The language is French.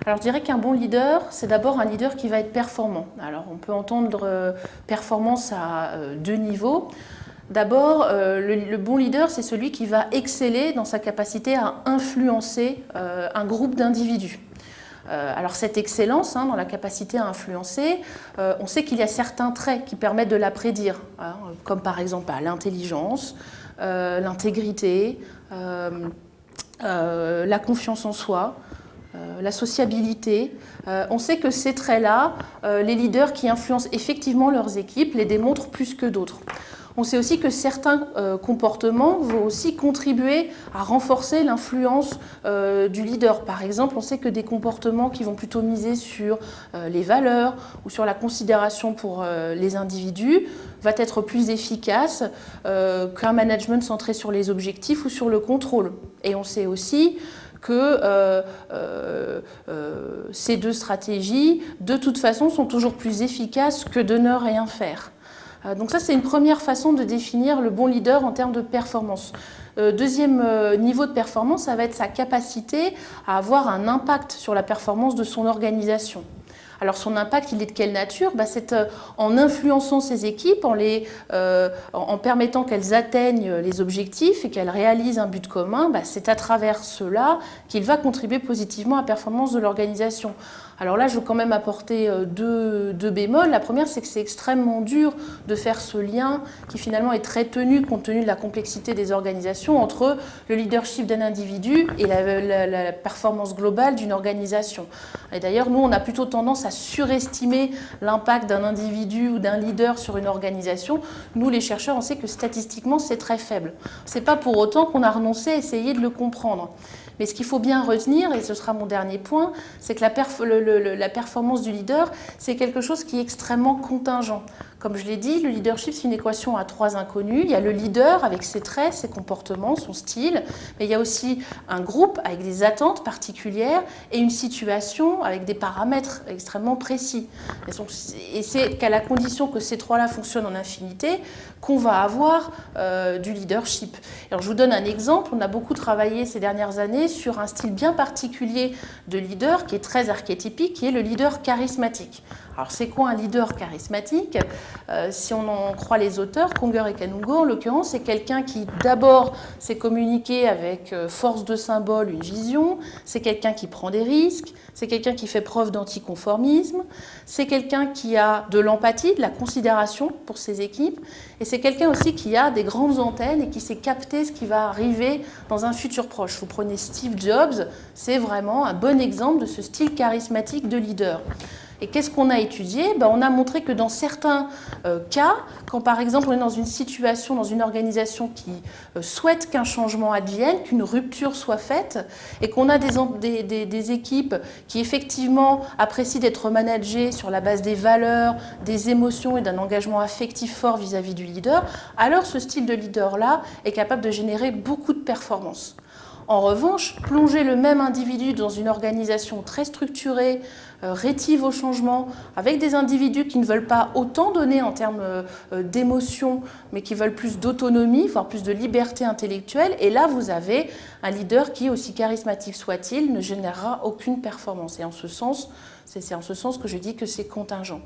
Alors je dirais qu'un bon leader, c'est d'abord un leader qui va être performant. Alors on peut entendre performance à deux niveaux. D'abord, le bon leader, c'est celui qui va exceller dans sa capacité à influencer un groupe d'individus. Alors cette excellence dans la capacité à influencer, on sait qu'il y a certains traits qui permettent de la prédire, comme par exemple l'intelligence, l'intégrité, la confiance en soi, la sociabilité. On sait que ces traits-là, les leaders qui influencent effectivement leurs équipes les démontrent plus que d'autres. On sait aussi que certains comportements vont aussi contribuer à renforcer l'influence du leader. Par exemple, on sait que des comportements qui vont plutôt miser sur les valeurs ou sur la considération pour les individus va être plus efficace qu'un management centré sur les objectifs ou sur le contrôle. Et on sait aussi que ces deux stratégies, de toute façon, sont toujours plus efficaces que de ne rien faire. Donc ça, c'est une première façon de définir le bon leader en termes de performance. Deuxième niveau de performance, ça va être sa capacité à avoir un impact sur la performance de son organisation. Alors son impact, il est de quelle nature? C'est en influençant ses équipes, en permettant qu'elles atteignent les objectifs et qu'elles réalisent un but commun. C'est à travers cela qu'il va contribuer positivement à la performance de l'organisation. Alors là, je veux quand même apporter deux bémols. La première, c'est que c'est extrêmement dur de faire ce lien qui finalement est très tenu compte tenu de la complexité des organisations entre le leadership d'un individu et la performance globale d'une organisation. Et d'ailleurs, nous, on a plutôt tendance à surestimer l'impact d'un individu ou d'un leader sur une organisation. Nous, les chercheurs, on sait que statistiquement, c'est très faible. Ce n'est pas pour autant qu'on a renoncé à essayer de le comprendre. Mais ce qu'il faut bien retenir, et ce sera mon dernier point, c'est que la performance du leader, c'est quelque chose qui est extrêmement contingent. Comme je l'ai dit, le leadership, c'est une équation à trois inconnus. Il y a le leader avec ses traits, ses comportements, son style, mais il y a aussi un groupe avec des attentes particulières et une situation avec des paramètres extrêmement précis. Et c'est qu'à la condition que ces trois-là fonctionnent en infinité qu'on va avoir du leadership. Alors je vous donne un exemple. On a beaucoup travaillé ces dernières années sur un style bien particulier de leader qui est très archétypique, qui est le leader charismatique. Alors c'est quoi un leader charismatique? Si on en croit les auteurs, Conger et Kanungo en l'occurrence, c'est quelqu'un qui d'abord sait communiquer avec force de symbole une vision, c'est quelqu'un qui prend des risques, c'est quelqu'un qui fait preuve d'anticonformisme, c'est quelqu'un qui a de l'empathie, de la considération pour ses équipes, et c'est quelqu'un aussi qui a des grandes antennes et qui sait capter ce qui va arriver dans un futur proche. Vous prenez Steve Jobs, c'est vraiment un bon exemple de ce style charismatique de leader. Et qu'est-ce qu'on a étudié? On a montré que dans certains cas, quand par exemple on est dans une situation, dans une organisation qui souhaite qu'un changement advienne, qu'une rupture soit faite, et qu'on a des équipes qui effectivement apprécient d'être managées sur la base des valeurs, des émotions et d'un engagement affectif fort vis-à-vis du leader, alors ce style de leader-là est capable de générer beaucoup de performance. En revanche, plonger le même individu dans une organisation très structurée, rétive au changement, avec des individus qui ne veulent pas autant donner en termes d'émotion, mais qui veulent plus d'autonomie, voire plus de liberté intellectuelle, et là vous avez un leader qui, aussi charismatique soit-il, ne générera aucune performance. Et en ce sens, c'est en ce sens que je dis que c'est contingent.